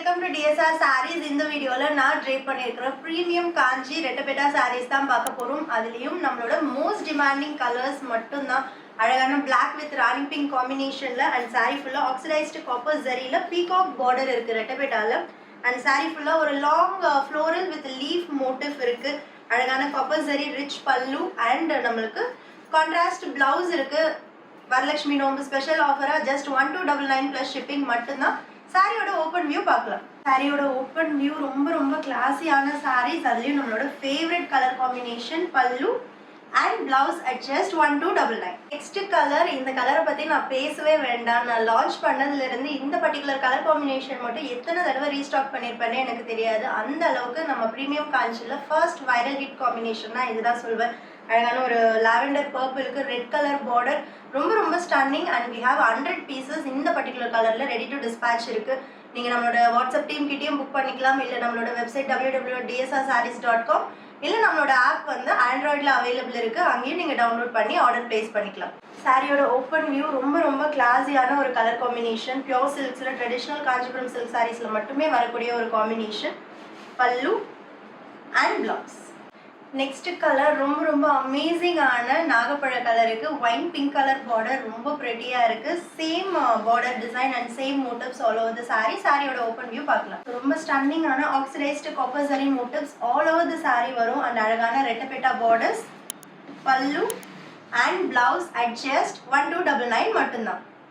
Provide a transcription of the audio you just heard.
welcome to DSR sarees. இந்த வீடியோல நான் ட்ரேப் பண்ணியிருக்கிற பிரீமியம் காஞ்சி ரெட்டபெட்டா sarees தான் பார்க்க போறோம். அதுலயும் நம்மளோட மோஸ்ட் டிமாண்டிங் கலர்ஸ் மட்டும் தான். அழகான black with ராணி pink காம்பினேஷன்ல and saree full oxidized copper zariல peacock border இருக்கு ரெட்டபெட்டால and saree full ஒரு long floral with leaf motif இருக்கு. அழகான copper zari rich pallu and நம்மளுக்கு contrast blouse இருக்கு. வரலட்சுமி நோம்பு ஸ்பெஷல் ஆஃபரா just 1299 plus shipping மட்டும் தான். சாரியோட ஓப்பன் வியூ பார்க்கலாம். சாரியோட ஓப்பன் வியூ ரொம்ப கிளாஸியான சாரீஸ். அதுலயும் நம்மளோட ஃபேவரட் கலர் காம்பினேஷன் பல்லு and blouse at just 1299. Next colour, இந்த கலரை பத்தி நான் பேசவே வேண்டாம். நான் லான்ச் பண்ணதுல இருந்து இந்த பர்டிகுலர் கலர் காம்பினேஷன் மட்டும் எத்தனை தடவை ரீஸ்டாக் பண்ணியிருப்பேன்னு எனக்கு தெரியாது. அந்த அளவுக்கு நம்ம ப்ரீமியம் காஞ்சில ஃபர்ஸ்ட் வைரல் ஹிட் காம்பினேஷன்னா இதுதான் சொல்வேன். அழகான ஒரு லாவெண்டர் பர்பிளுக்கு ரெட் கலர் பார்டர், ரொம்ப stunning and we have 100 pieces இந்த பர்டிகுலர் கலர்ல ரெடி டு டிஸ்பேச் இருக்கு. நீங்க நம்மளோட வாட்ஸ்அப் டீம் கிட்டயும் புக் பண்ணிக்கலாம், இல்ல நம்மளோட வெப்சைட் www.dsrsarees.com, இல்ல நம்மளோட ஆப் வந்து ஆண்ட்ராய்டில் அவைலபிள் இருக்கு, அங்கேயும் நீங்க டவுன்லோட் பண்ணி ஆர்டர் பிளேஸ் பண்ணிக்கலாம். சாரியோட ஓப்பன் வியூ ரொம்ப கிளாஸியான ஒரு கலர் காம்பினேஷன். பியோர் சில்க்ஸ்ல ட்ரெடிஷ்னல் காஞ்சிபுரம் சில்க் சாரீஸ்ல மட்டுமே வரக்கூடிய ஒரு காம்பினேஷன். பல்லு அண்ட் பிளவுஸ். நெக்ஸ்ட் கலர் ரொம்ப அமேசிங்கான நாகப்பழ கலருக்கு ஒயின் பிங்க் கலர் பார்டர், ரொம்ப ப்ரெட்டியாக இருக்குது. Same border design and same motifs all over the sari. சாரியோட ஓப்பன் வியூ பார்க்கலாம். ரொம்ப ஸ்டன்னிங்கான oxidised copper zari motifs all over the sari வரும் அண்ட் அழகான Rettapetta borders. Pallu and blouse at just 1299 மட்டும்தான்.